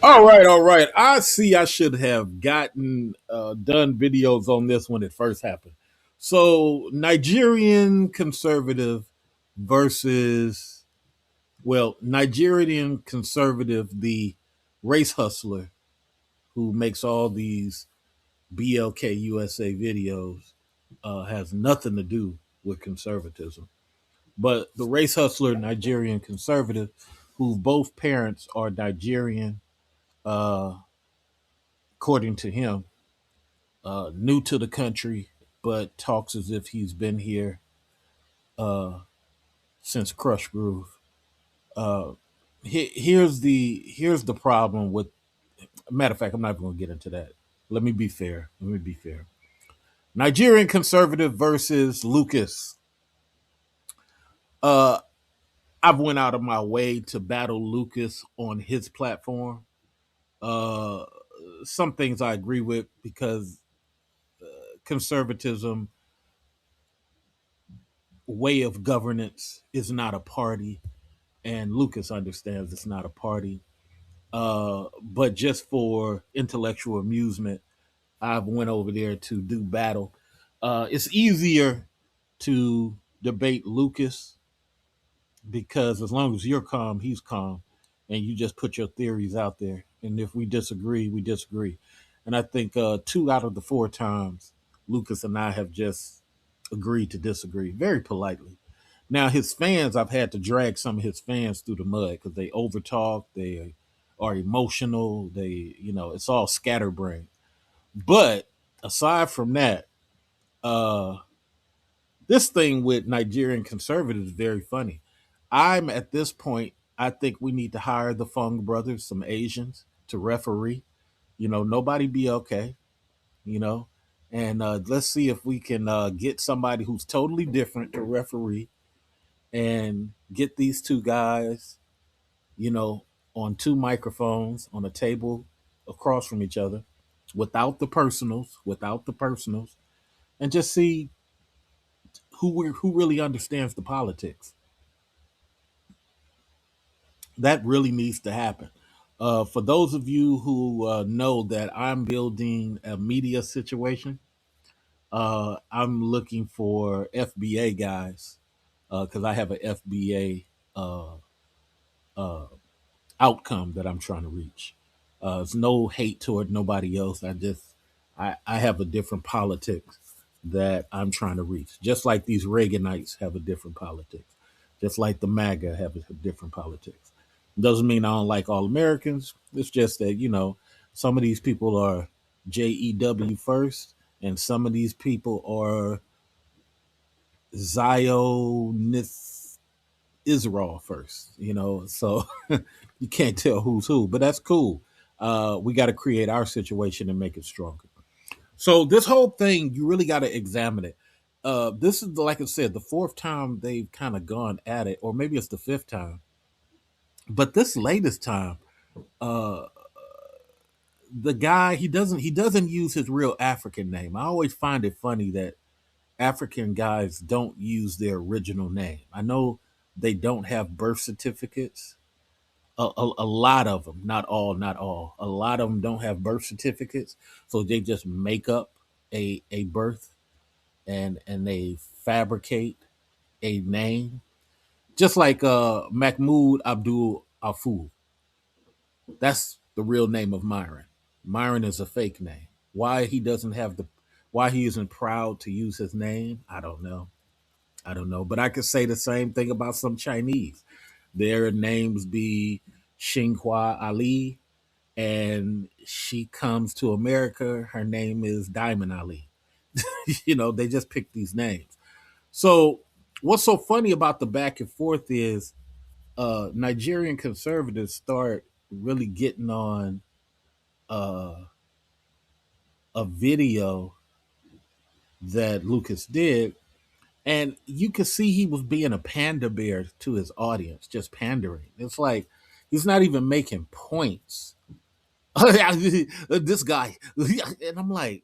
All right. I see. I should have gotten done videos on this when it first happened. So, Nigerian conservative versus, Nigerian conservative, the race hustler who makes all these BLK USA videos, has nothing to do with conservatism. But the race hustler, Nigerian conservative, who both parents are Nigerian, uh, according to him, new to the country, but talks as if he's been here uh, since Crush Groove. Uh, here's the problem with. Matter of fact, I'm not going to get into that. Let me be fair. Let me be fair. Nigerian conservative versus Lucas. Uh, I've went out of my way to battle Lucas on his platform. Uh, some things I agree with because conservatism way of governance is not a party, and Lucas understands it's not a party. But just for intellectual amusement, I've went over there to do battle. It's easier to debate Lucas because as long as you're calm, he's calm, and you just put your theories out there. And if we disagree, we disagree. And I think two out of the four times, Lucas and I have just agreed to disagree very politely. Now, his fans, I've had to drag some of his fans through the mud because they overtalk, they are emotional, it's all scatterbrained. But aside from that, uh, this thing with Nigerian conservatives is very funny. I'm at this point, I think we need to hire the Fung brothers, some Asians, to referee. Nobody be okay, you know, and let's see if we can get somebody who's totally different to referee and get these two guys, you know, on two microphones on a table across from each other without the personals, and just see who really understands the politics. That really needs to happen. For those of you who know that I'm building a media situation, I'm looking for FBA guys because I have an FBA outcome that I'm trying to reach. It's no hate toward nobody else. I have a different politics that I'm trying to reach. Just like these Reaganites have a different politics. Just like the MAGA have a different politics. Doesn't mean I don't like all Americans. It's just that, some of these people are JEW first, and some of these people are Zionist Israel first, so you can't tell who's who, but that's cool. We got to create our situation and make it stronger. So this whole thing, you really got to examine it. This is, like I said, the fourth time they've kind of gone at it, or maybe it's the fifth time. But this latest time, uh, the guy he doesn't use his real African name. I always find it funny that African guys don't use their original name. I know they don't have birth certificates. A lot of them, not all, a lot of them don't have birth certificates, so they just make up a birth and they fabricate a name, just like Mahmoud Abdul Aful. That's the real name of Myron. Myron is a fake name. Why he isn't proud to use his name, I don't know. I don't know, but I could say the same thing about some Chinese. Their names be Xinhua Ali, and she comes to America. Her name is Diamond Ali. They just pick these names. So, what's so funny about the back and forth is Nigerian conservatives start really getting on uh, a video that Lucas did, and you could see he was being a panda bear to his audience, just pandering. It's like he's not even making points. This guy, and I'm like,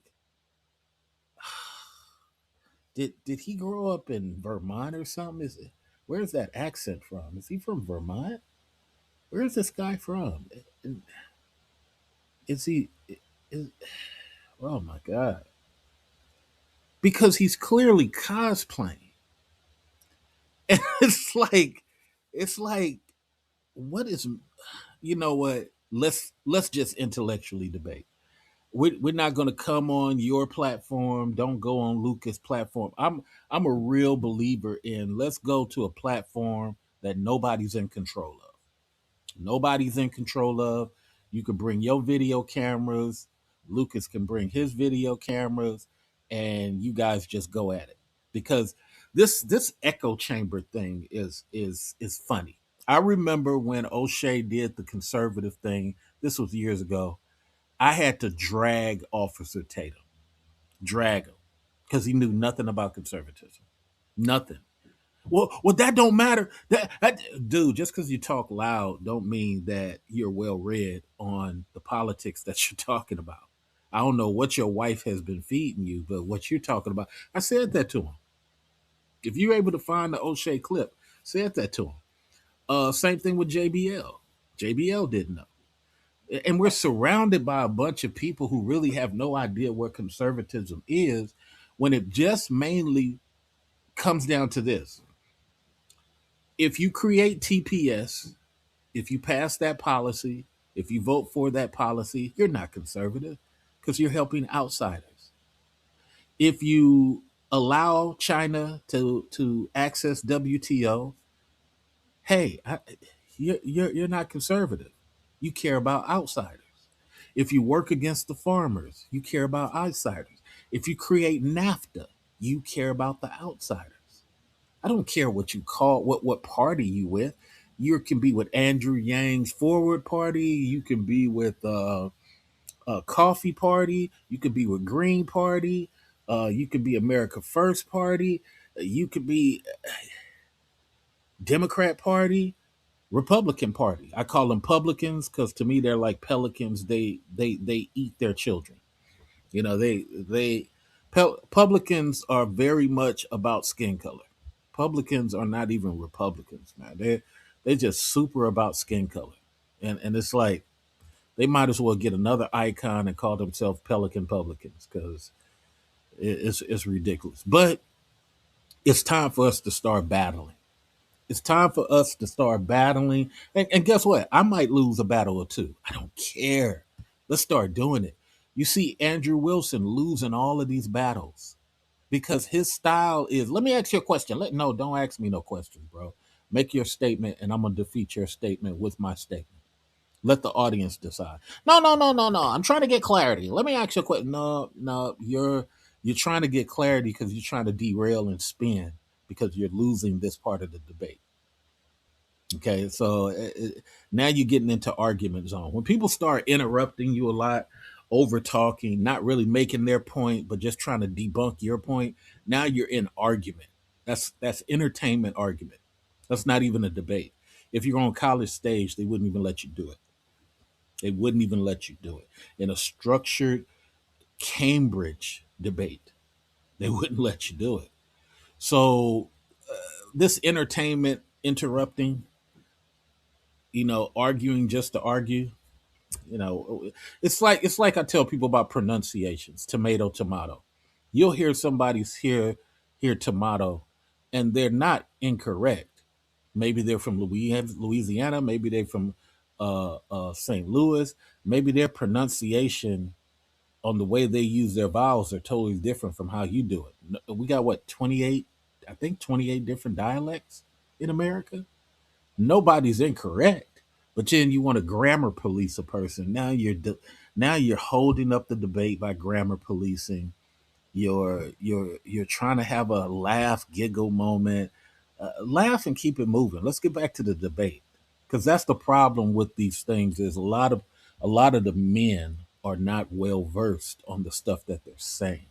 did he grow up in Vermont or something? Where's that accent from? Is he from Vermont? Where's this guy from? Is he? Is, oh my god! Because he's clearly cosplaying. And it's like, what is? You know what? Let's just intellectually debate. We're not going to come on your platform. Don't go on Lucas' platform. I'm a real believer in let's go to a platform that nobody's in control of. Nobody's in control of. You can bring your video cameras. Lucas can bring his video cameras, and you guys just go at it. Because this echo chamber thing is funny. I remember when O'Shea did the conservative thing. This was years ago. I had to drag Officer Tatum, drag him, because he knew nothing about conservatism, nothing. Well, that don't matter. That dude, just because you talk loud, don't mean that you're well read on the politics that you're talking about. I don't know what your wife has been feeding you, but what you're talking about, I said that to him. If you're able to find the O'Shea clip, said that to him. Same thing with JBL. JBL didn't know. And we're surrounded by a bunch of people who really have no idea what conservatism is when it just mainly comes down to this. If you create TPS, if you pass that policy, if you vote for that policy, you're not conservative because you're helping outsiders. If you allow China to access WTO, hey, you're not conservative. You care about outsiders. If you work against the farmers, you care about outsiders. If you create NAFTA, you care about the outsiders. I don't care what you call what party you with. You can be with Andrew Yang's Forward Party. You can be with Coffee Party. You could be with Green Party. You could be America First Party. You could be Democrat Party, Republican Party. I call them publicans because to me they're like pelicans. They eat their children. You know, publicans are very much about skin color. Publicans are not even Republicans, man. They're just super about skin color, and it's like they might as well get another icon and call themselves Pelican Publicans because it's ridiculous. But it's time for us to start battling. It's time for us to start battling. And guess what? I might lose a battle or two. I don't care. Let's start doing it. You see Andrew Wilson losing all of these battles because his style is. Let me ask you a question. No, don't ask me no questions, bro. Make your statement, and I'm gonna defeat your statement with my statement. Let the audience decide. No, no, no, no, no. I'm trying to get clarity. Let me ask you a question. No, no, you're trying to get clarity because you're trying to derail and spin because you're losing this part of the debate. Okay, so now you're getting into argument zone. When people start interrupting you a lot, over talking, not really making their point, but just trying to debunk your point, now you're in argument. That's entertainment argument. That's not even a debate. If you're on college stage, they wouldn't even let you do it. They wouldn't even let you do it in a structured Cambridge debate. They wouldn't let you do it. So this entertainment interrupting, arguing just to argue, it's like I tell people about pronunciations, tomato, tomato. You'll hear somebody's hear tomato, and they're not incorrect. Maybe they're from Louisiana. Maybe they're from St. Louis. Maybe their pronunciation on the way they use their vowels are totally different from how you do it. We got what 28, I think 28 different dialects in America. Nobody's incorrect, but then you want to grammar police a person. Now you're holding up the debate by grammar policing. You're trying to have a laugh, giggle moment, laugh and keep it moving. Let's get back to the debate because that's the problem with these things. Is a lot of the men are not well versed on the stuff that they're saying.